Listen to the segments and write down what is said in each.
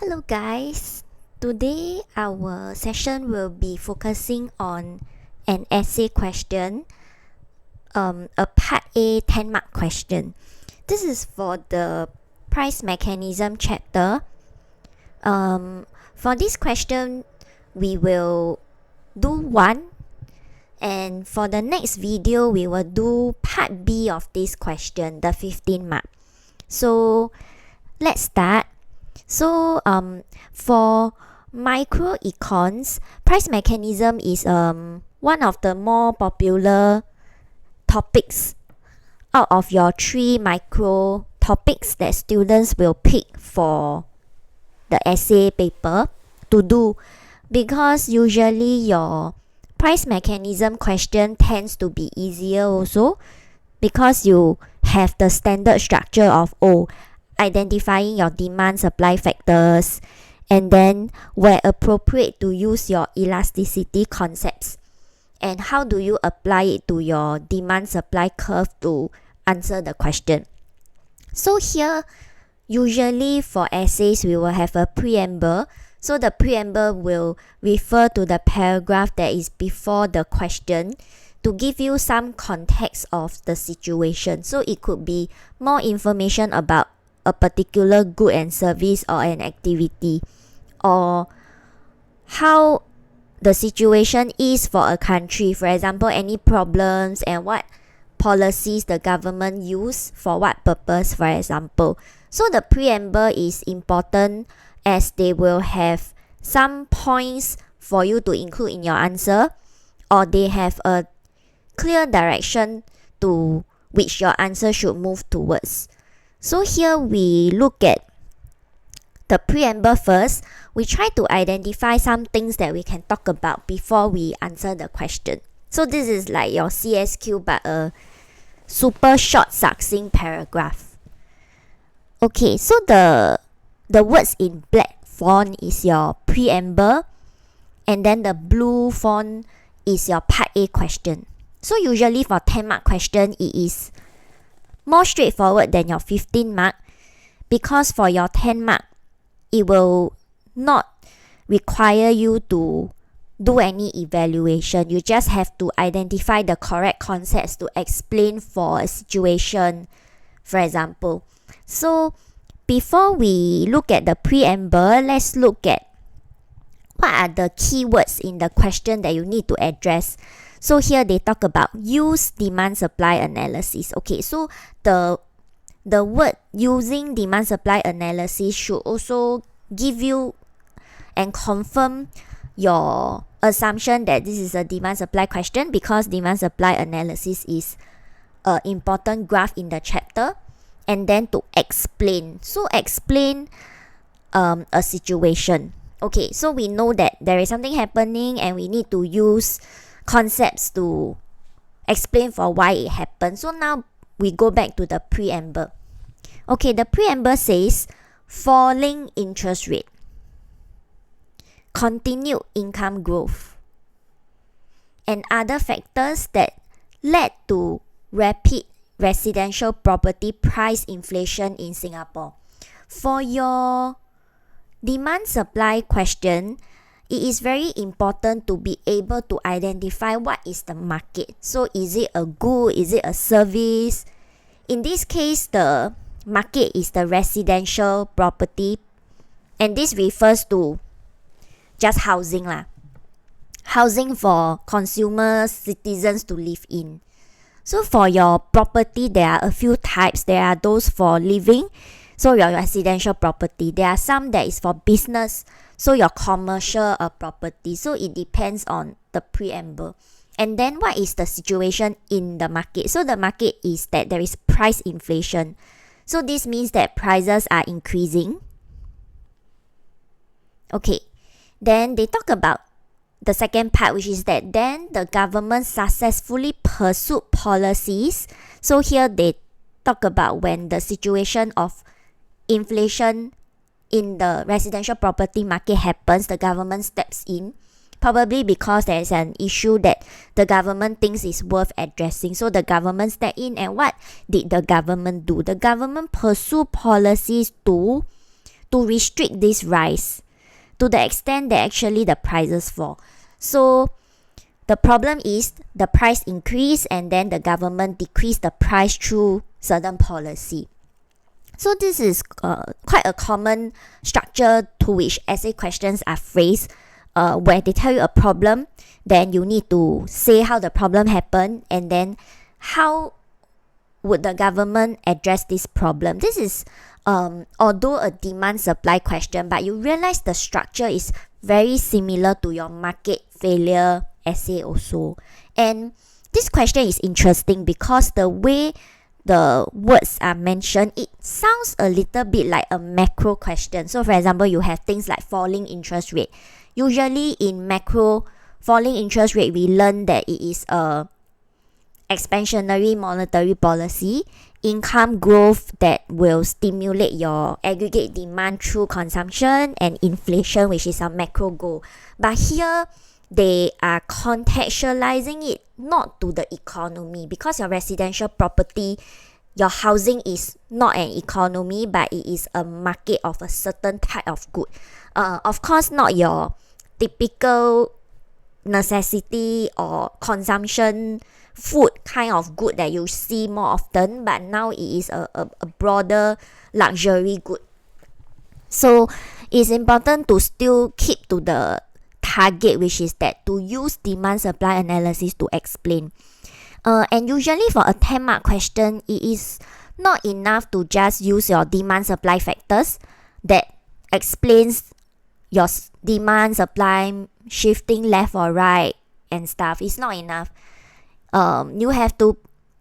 Hello guys, today our session will be focusing on an essay question, a part A 10 mark question. This is for the price mechanism chapter. For this question, we will do one, and for the next video, we will do part B of this question, the 15 mark. So let's start. So for microecons, price mechanism is one of the more popular topics out of your 3 micro topics that students will pick for the essay paper to do, because usually your price mechanism question tends to be easier also, because you have the standard structure of identifying your demand supply factors, and then where appropriate to use your elasticity concepts, and how do you apply it to your demand supply curve to answer the question. So here, usually for essays, we will have a preamble. So the preamble will refer to the paragraph that is before the question to give you some context of the situation. So it could be more information about a particular good and service or an activity, or how the situation is for a country. For example, any problems and what policies the government use for what purpose, for example. So the preamble is important as they will have some points for you to include in your answer, or they have a clear direction to which your answer should move towards. So here we look at the preamble first. We try to identify some things that we can talk about before we answer the question. So this is like your CSQ but a super short succinct paragraph. Okay, so the words in black font is your preamble, and then the blue font is your part A question. So usually for 10 mark question, it is more straightforward than your 15 mark, because for your 10 mark, it will not require you to do any evaluation. You just have to identify the correct concepts to explain for a situation, for example. So before we look at the preamble, let's look at what are the keywords in the question that you need to address. So here they talk about use demand supply analysis. Okay, so the word using demand supply analysis should also give you and confirm your assumption that this is a demand supply question, because demand supply analysis is an important graph in the chapter. And then to explain. So explain a situation. Okay, so we know that there is something happening and we need to use concepts to explain for why it happened. So now we go back to the preamble. Okay, the preamble says falling interest rate, continued income growth, and other factors that led to rapid residential property price inflation in Singapore. For your demand supply question, it is very important to be able to identify what is the market. So is it a good? Is it a service? In this case, the market is the residential property, and this refers to just housing lah. Housing for consumers, citizens to live in. So for your property, there are a few types. There are those for living, so your residential property. There are some that is for business, so your commercial property. So it depends on the preamble. And then what is the situation in the market? So the market is that there is price inflation. So this means that prices are increasing. Okay, then they talk about the second part, which is that then the government successfully pursued policies. So here they talk about when the situation of inflation in the residential property market happens, the government steps in, probably because there is an issue that the government thinks is worth addressing. So the government stepped in, and what did the government do? The government pursued policies to to restrict this rise to the extent that actually the prices fall. So the problem is the price increase and then the government decrease the price through certain policy. So this is quite a common structure to which essay questions are phrased, where they tell you a problem, then you need to say how the problem happened, and then how would the government address this problem. This is although a demand supply question, but you realize the structure is very similar to your market failure essay also. And this question is interesting because the way the words are mentioned, it sounds a little bit like a macro question. So for example, you have things like falling interest rate. Usually in macro, falling interest rate, we learn that it is a expansionary monetary policy, income growth that will stimulate your aggregate demand through consumption, and inflation, which is a macro goal. But here, they are contextualizing it not to the economy, because your residential property, your housing is not an economy, but it is a market of a certain type of good. Of course, not your typical necessity or consumption food kind of good that you see more often, but now it is a broader luxury good. So it's important to still keep to the target, which is that to use demand supply analysis to explain. And usually for a 10 mark question, it is not enough to just use your demand supply factors that explains your demand supply shifting left or right and stuff. It's not enough. You have to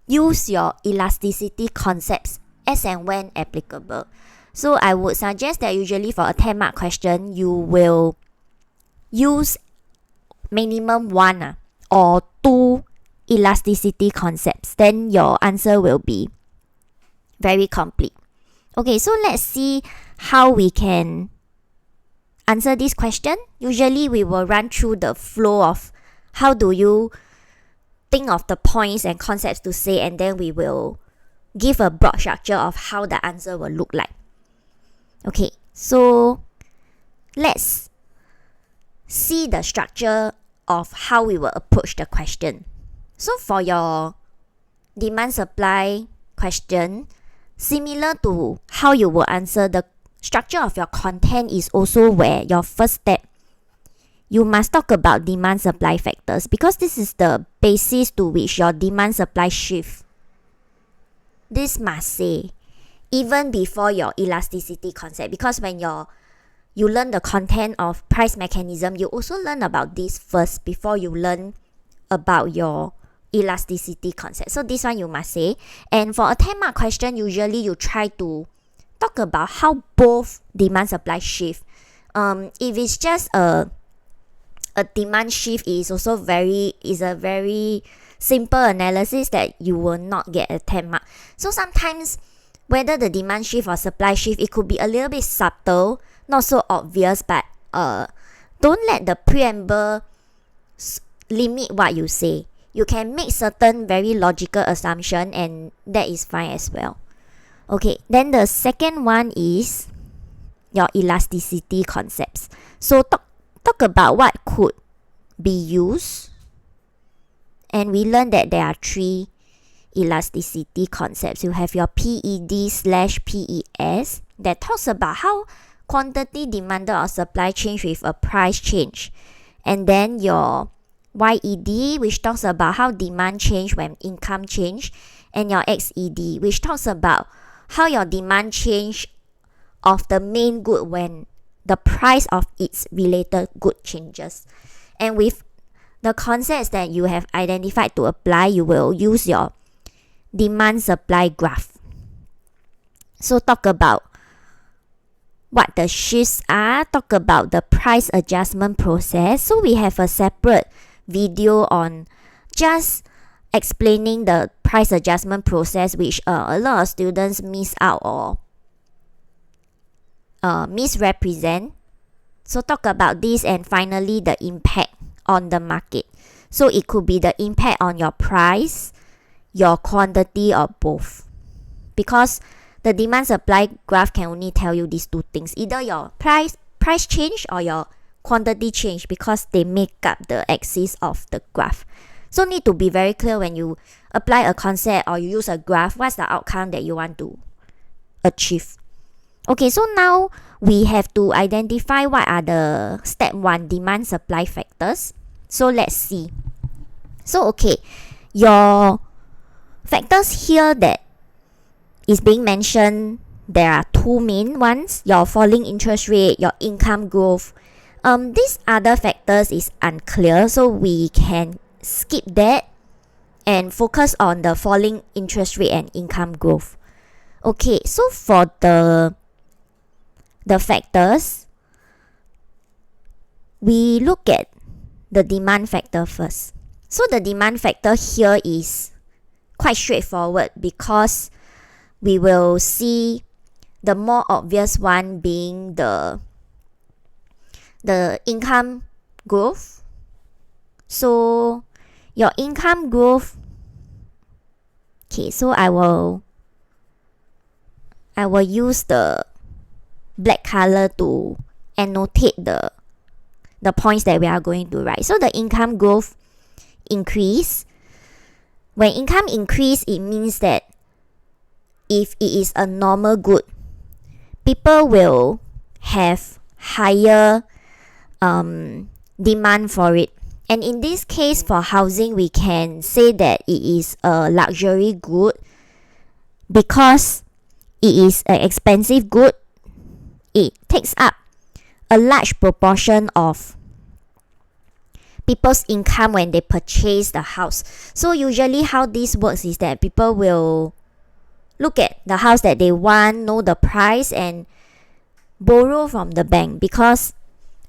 use your elasticity concepts as and when applicable. So I would suggest that usually for a 10 mark question, you will use minimum 1 or 2 elasticity concepts. Then your answer will be very complete. Okay, so let's see how we can answer this question. Usually we will run through the flow of how do you think of the points and concepts to say, and then we will give a broad structure of how the answer will look like. Okay, so let's see the structure of how we will approach the question. So for your demand supply question, similar to how you will answer, the structure of your content is also where your first step, you must talk about demand supply factors, because this is the basis to which your demand supply shift. This must say even before your elasticity concept, because when you learn the content of price mechanism, you also learn about this first before you learn about your elasticity concept. So this one you must say. And for a 10 mark question, usually you try to talk about how both demand supply shift. If it's just a demand shift, is also a very simple analysis that you will not get a 10 mark. So sometimes whether the demand shift or supply shift, it could be a little bit subtle, not so obvious, but don't let the preamble limit what you say. You can make certain very logical assumption, and that is fine as well. Okay, then the second one is your elasticity concepts. So talk about what could be used, and we learned that there are 3 elasticity concepts. You have your PED/PES that talks about how quantity demanded or supply change with a price change, and then your YED, which talks about how demand change when income change, and your XED, which talks about how your demand change of the main good when the price of its related good changes. And with the concepts that you have identified to apply, you will use your demand supply graph. So talk about what the shifts are, talk about the price adjustment process. So we have a separate video on just explaining the price adjustment process, which a lot of students miss out or misrepresent. So talk about this, and finally the impact on the market. So it could be the impact on your price, your quantity, or both. Because the demand supply graph can only tell you these two things, either your price change or your quantity change, because they make up the axis of the graph. So need to be very clear when you apply a concept or you use a graph, what's the outcome that you want to achieve. Okay, so now we have to identify what are the step 1 demand supply factors. So let's see. So okay, your factors here that is being mentioned, there are two main ones: your falling interest rate, your income growth. These other factors is unclear, so we can skip that and focus on the falling interest rate and income growth. Okay, so for the factors, we look at the demand factor first. So the demand factor here is quite straightforward, because we will see the more obvious one being the income growth. So your income growth, okay, so I will use the black color to annotate the points that we are going to write. So the income growth increase. When income increase, it means that if it is a normal good, people will have higher demand for it. And in this case, for housing, we can say that it is a luxury good because it is an expensive good. It takes up a large proportion of people's income when they purchase the house. So usually how this works is that people will look at the house that they want, know the price, and borrow from the bank, because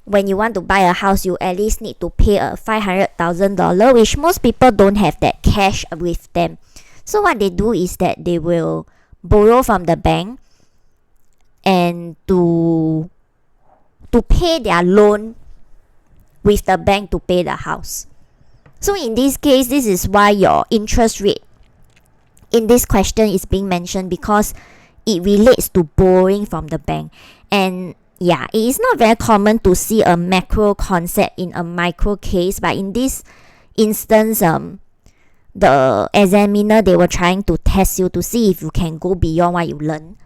when you want to buy a house, you at least need to pay a $500,000, which most people don't have that cash with them. So what they do is that they will borrow from the bank and to pay their loan with the bank to pay the house. So in this case, this is why your interest rate in this question is being mentioned, because it relates to borrowing from the bank. And yeah, it is not very common to see a macro concept in a micro case, but in this instance, the examiner, they were trying to test you to see if you can go beyond what you learn.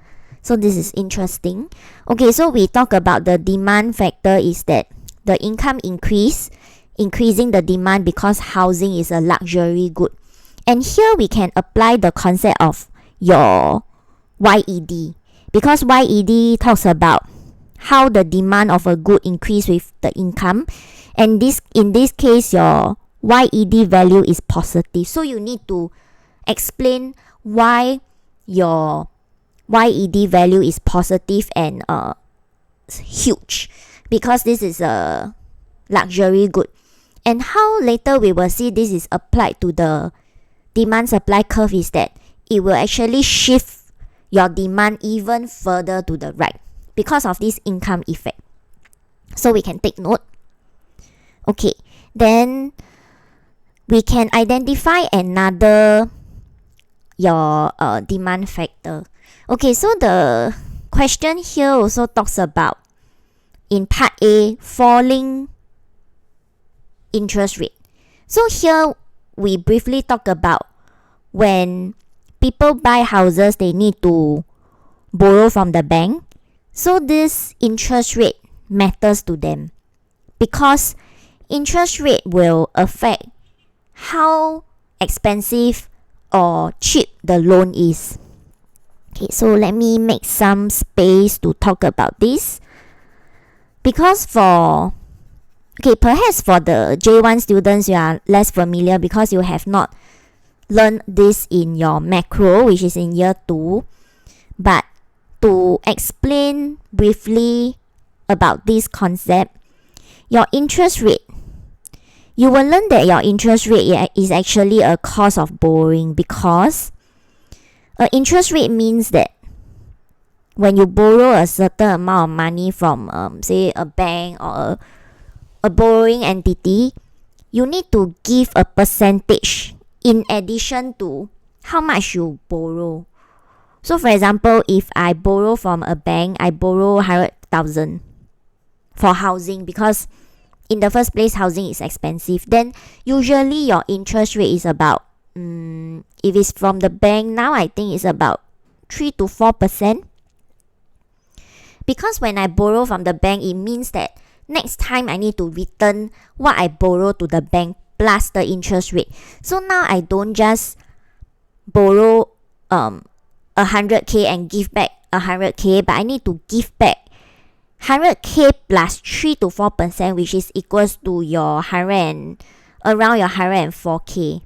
So this is interesting. Okay, so we talk about the demand factor is that the income increasing the demand because housing is a luxury good. And here we can apply the concept of your YED, because YED talks about how the demand of a good increase with the income, and in this case your YED value is positive. So you need to explain why your YED value is positive and huge, because this is a luxury good. And how later we will see this is applied to the demand supply curve is that it will actually shift your demand even further to the right because of this income effect. So we can take note. Okay, then we can identify another your demand factor. Okay, so the question here also talks about, in part A, falling interest rate. So here we briefly talk about when people buy houses, they need to borrow from the bank. So this interest rate matters to them, because interest rate will affect how expensive or cheap the loan is. Okay, so let me make some space to talk about this. Because perhaps for the J1 students, you are less familiar because you have not learned this in your macro, which is in year 2. But to explain briefly about this concept, your interest rate, you will learn that your interest rate is actually a cost of borrowing, because interest rate means that when you borrow a certain amount of money from say a bank or a borrowing entity, you need to give a percentage in addition to how much you borrow. So for example, if I borrow from a bank, I borrow 100,000 for housing because in the first place, housing is expensive. Then usually your interest rate is about, if it's from the bank, now I think it's about 3 to 4%. Because when I borrow from the bank, it means that next time I need to return what I borrow to the bank plus the interest rate. So now I don't just borrow 100k and give back 100k, but I need to give back 100k plus 3 to 4%, which is equals to your around your 104k.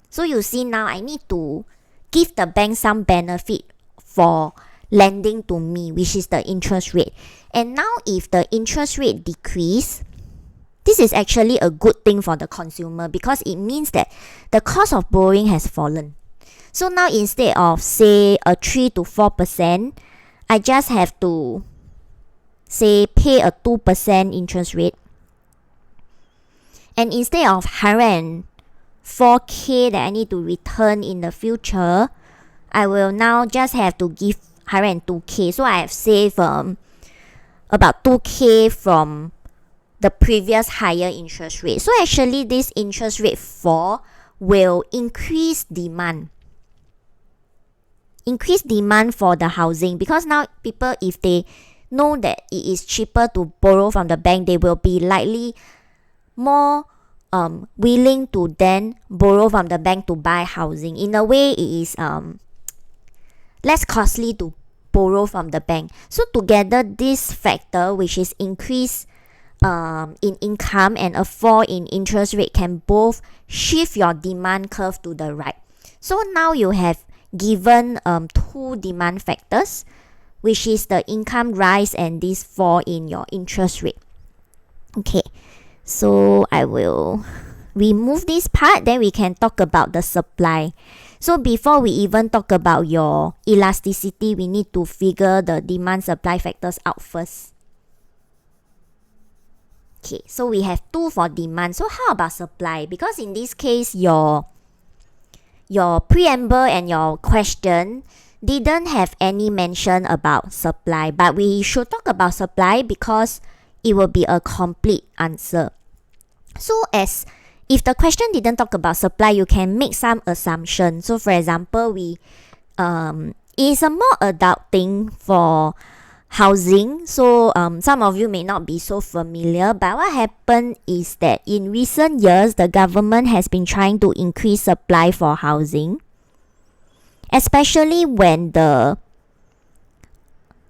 So you see now I need to give the bank some benefit for lending to me, which is the interest rate. And now if the interest rate decrease, this is actually a good thing for the consumer because it means that the cost of borrowing has fallen. So now instead of say a 3 to 4%, I just have to say pay a 2% interest rate. And instead of 104k that I need to return in the future, I will now just have to give 102k. So I have saved about 2k from the previous higher interest rate. So actually this interest rate fall will increase demand. Increase demand for the housing because now people, if they know that it is cheaper to borrow from the bank, they will be likely more willing to then borrow from the bank to buy housing. In a way, it is less costly to borrow from the bank. So together, this factor, which is increase in income and a fall in interest rate, can both shift your demand curve to the right. So now you have given two demand factors, which is the income rise and this fall in your interest rate. Okay, so I will remove this part, then we can talk about the supply. So before we even talk about your elasticity, we need to figure the demand supply factors out first. Okay, so we have 2 for demand. So how about supply? Because in this case, your preamble and your question didn't have any mention about supply, but we should talk about supply because it will be a complete answer. So if the question didn't talk about supply, you can make some assumption. So for example, it's a more adult thing for housing. So some of you may not be so familiar, but what happened is that in recent years, the government has been trying to increase supply for housing, especially when the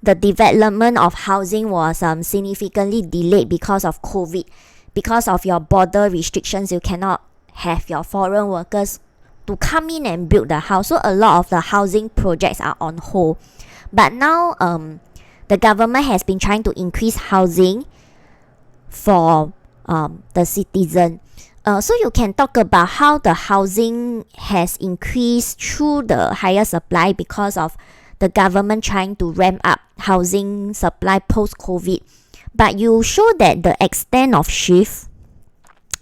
development of housing was significantly delayed because of COVID. Because of your border restrictions, you cannot have your foreign workers to come in and build the house. So a lot of the housing projects are on hold. But now the government has been trying to increase housing for the citizen. So you can talk about how the housing has increased through the higher supply because of the government trying to ramp up housing supply post-COVID. But you show that the extent of shift,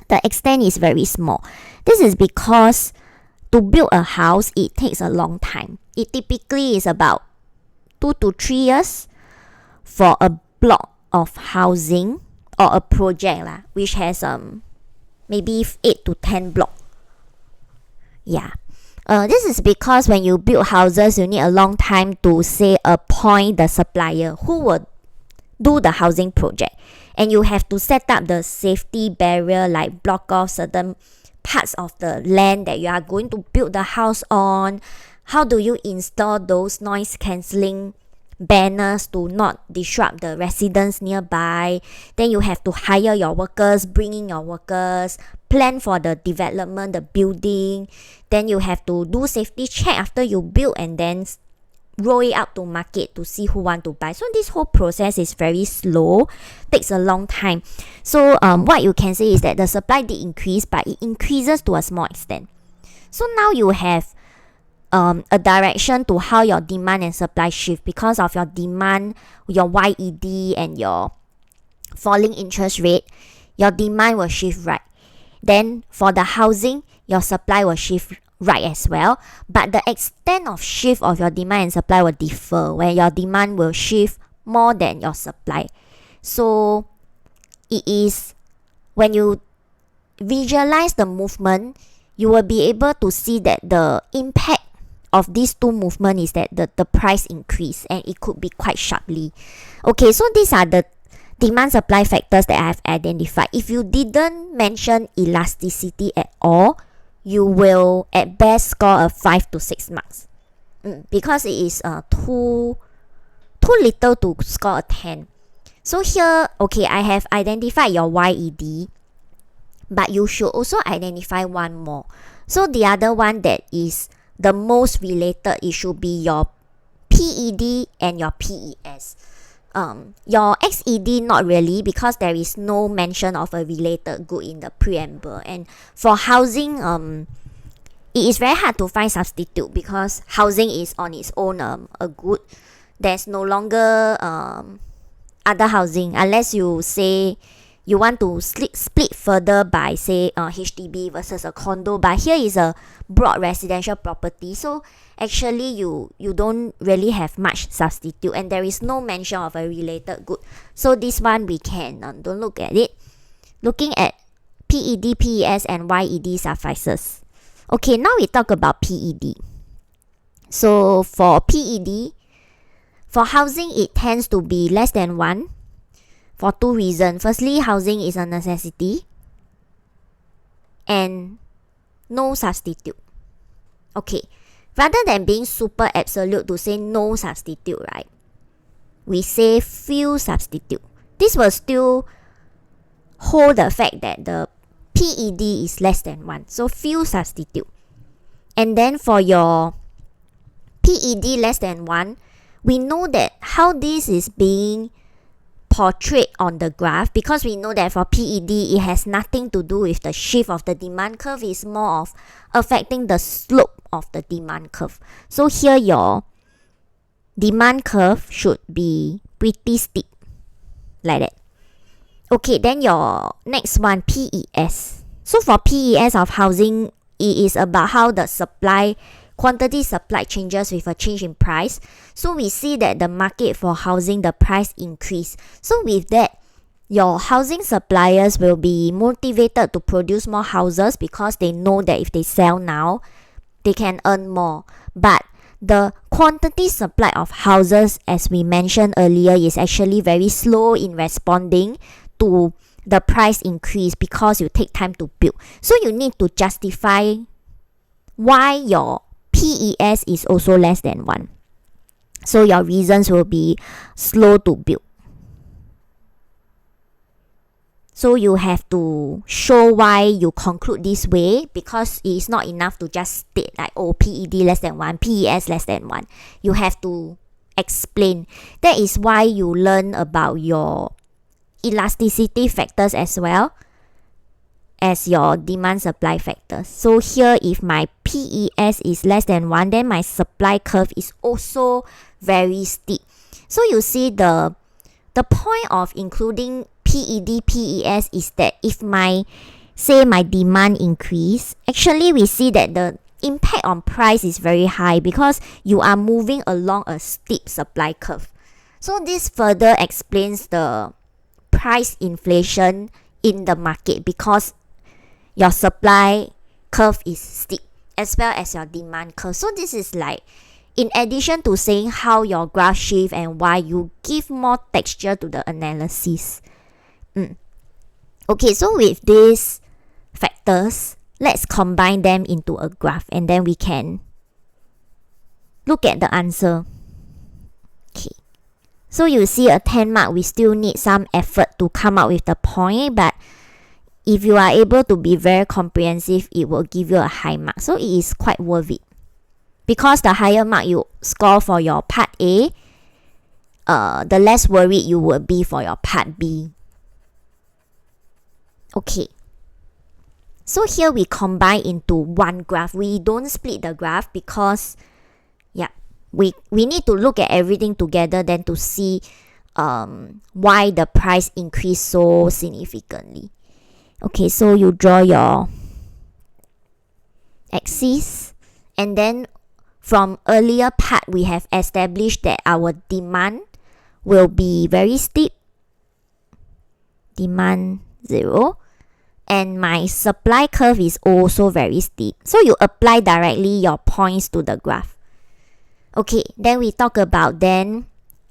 the extent is very small. This is because to build a house, it takes a long time. It typically is about 2 to 3 years for a block of housing or a project which has maybe 8 to 10 block. Yeah. This is because when you build houses, you need a long time to say appoint the supplier who will do the housing project, and you have to set up the safety barrier, like block off certain parts of the land that you are going to build the house on. How do you install those noise cancelling banners to not disrupt the residents nearby? Then you have to hire your workers, bring in your workers, plan for the development, the building. Then you have to do safety check after you build and then roll it out to market to see who want to buy. So this whole process is very slow, takes a long time. So what you can say is that the supply did increase, but it increases to a small extent. So now you have a direction to how your demand and supply shift because of your demand, your YED and your falling interest rate. Your demand will shift right. Then for the housing, your supply will shift right as well, but the extent of shift of your demand and supply will differ, where your demand will shift more than your supply. So it is when you visualize the movement, you will be able to see that the impact of these two movements is that the price increase, and it could be quite sharply. Okay, so these are the demand supply factors that I have identified. If you didn't mention elasticity at all, you will at best score a 5 to 6 marks, because it is too little to score a 10. So here, okay, I have identified your YED, but you should also identify one more. So the other one that is the most related, it should be your PED and your PES. Your XED not really, because there is no mention of a related good in the preamble. And for housing, it is very hard to find substitute, because housing is on its own a good. There's no longer other housing, unless you say you want to split further by say HDB versus a condo, but here is a broad residential property, so actually you don't really have much substitute, and there is no mention of a related good. So this one we can don't look at it. Looking at PED, PES and YED suffices. Okay, now we talk about PED. So for PED, for housing, it tends to be less than 1 for two reasons. Firstly, housing is a necessity, and no substitute. Okay, rather than being super absolute to say no substitute, right, we say few substitute. This will still hold the fact that the PED is less than 1. So few substitute. And then for your PED less than 1, we know that how this is being portrayed on the graph, because we know that for PED, it has nothing to do with the shift of the demand curve. It's more of affecting the slope of the demand curve. So here your demand curve should be pretty steep, like that. Okay, then your next one, PES. So for PES of housing, it is about how the quantity supply changes with a change in price. So we see that the market for housing, the price increase. So with that, your housing suppliers will be motivated to produce more houses, because they know that if they sell now, they can earn more. But the quantity supply of houses, as we mentioned earlier, is actually very slow in responding to the price increase, because you take time to build. So you need to justify why your PES is also less than 1. So your reasons will be slow to build. So you have to show why you conclude this way, because it is not enough to just state like, oh, PED less than 1, PES less than 1. You have to explain. That is why you learn about your elasticity factors as well as your demand supply factors. So here, if my PES is less than 1, then my supply curve is also very steep. So you see the point of including PED, PES is that if my demand increase, actually we see that the impact on price is very high, because you are moving along a steep supply curve. So this further explains the price inflation in the market, because your supply curve is steep as well as your demand curve. So this is like, in addition to saying how your graph shift and why, you give more texture to the analysis. Okay, so with these factors, let's combine them into a graph, and then we can look at the answer. Okay, so you see a 10 mark, we still need some effort to come up with the point, but if you are able to be very comprehensive, it will give you a high mark. So it is quite worth it, because the higher mark you score for your part A, the less worried you will be for your part B. Okay, so here we combine into one graph. We don't split the graph, because we need to look at everything together, then to see why the price increased so significantly. Okay, so you draw your axis, And then from earlier part, we have established that our demand will be very steep, demand 0, and my supply curve is also very steep. So you apply directly your points to the graph. Okay, then we talk about then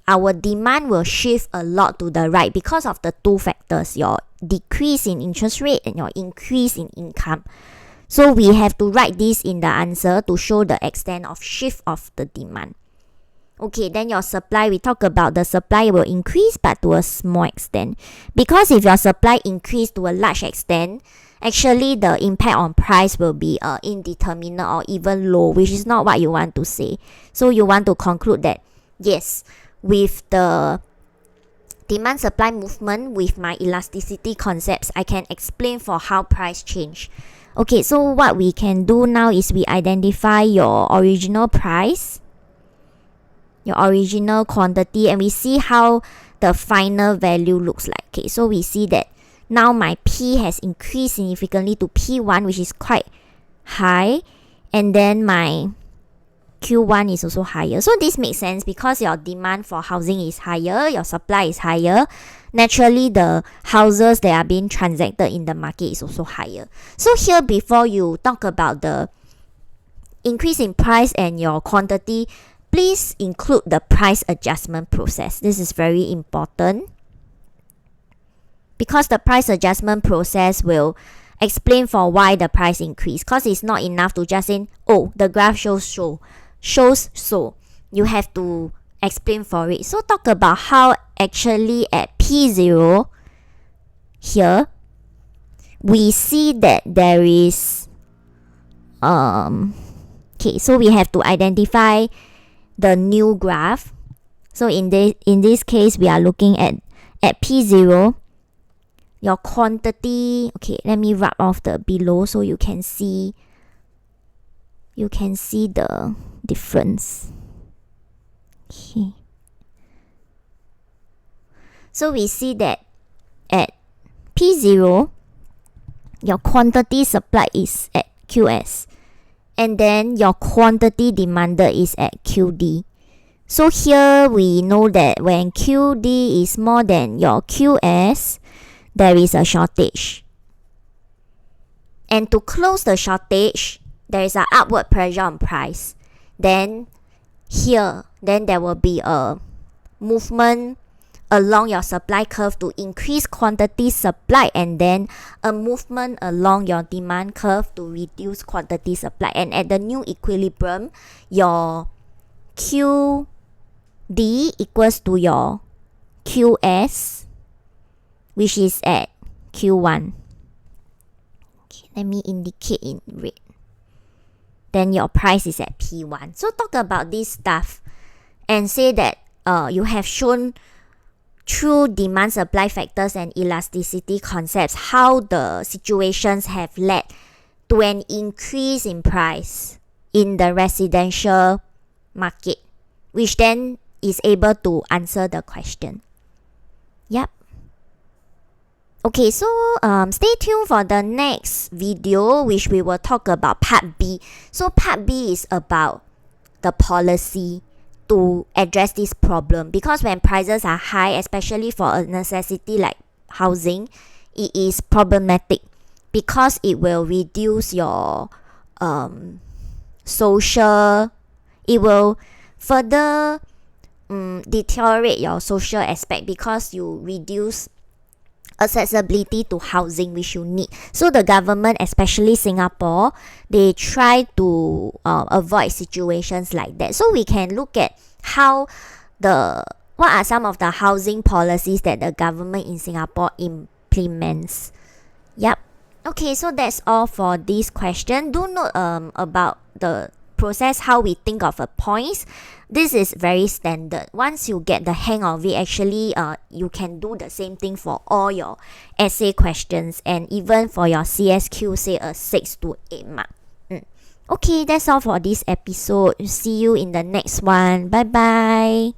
our demand will shift a lot to the right because of the two factors, your decrease in interest rate and your increase in income. So we have to write this in the answer to show the extent of shift of the demand. Okay, then your supply, we talk about the supply will increase but to a small extent. Because if your supply increase to a large extent, actually the impact on price will be indeterminate or even low, which is not what you want to say. So you want to conclude that, yes, with the demand supply movement, with my elasticity concepts, I can explain for how price change. Okay, so what we can do now is we identify your original price, your original quantity, and we see how the final value looks like. Okay, so we see that now my P has increased significantly to P1, which is quite high, and then my Q1 is also higher. So this makes sense because your demand for housing is higher, your supply is higher. Naturally, the houses that are being transacted in the market is also higher. So here, before you talk about the increase in price and your quantity, please include the price adjustment process. This is very important because the price adjustment process will explain for why the price increase. Because it's not enough to just say, oh, the graph shows so. You have to explain for it. So talk about how actually at P0 here, we see that there is okay, so we have to identify the new graph. So in this case, we are looking at P0, your quantity. Okay, let me rub off the below so you can see the difference. Okay, so we see that at P0, your quantity supply is at QS, and then your quantity demanded is at QD. So here we know that when QD is more than your QS, there is a shortage. And to close the shortage, there is an upward pressure on price. Then there will be a movement along your supply curve to increase quantity supply, and then a movement along your demand curve to reduce quantity supply. And at the new equilibrium, your QD equals to your QS, which is at Q1. Okay, let me indicate in red. Then your price is at P1. So talk about this stuff and say that you have shown through demand supply factors and elasticity concepts how the situations have led to an increase in price in the residential market, which then is able to answer the question. Yep. Okay, so stay tuned for the next video, which we will talk about part B. So part B is about the policy to address this problem, because when prices are high, especially for a necessity like housing, it is problematic because it will reduce your social, it will further deteriorate your social aspect because you reduce accessibility to housing which you need. So the government, especially Singapore, they try to avoid situations like that. So we can look at what are some of the housing policies that the government in Singapore implements. Yep. Okay, so that's all for this question. Do note about the process, how we think of a points. This is very standard. Once you get the hang of it, actually you can do the same thing for all your essay questions and even for your CSQ, say a 6 to 8 mark. Okay, that's all for this episode. See you in the next one. Bye bye.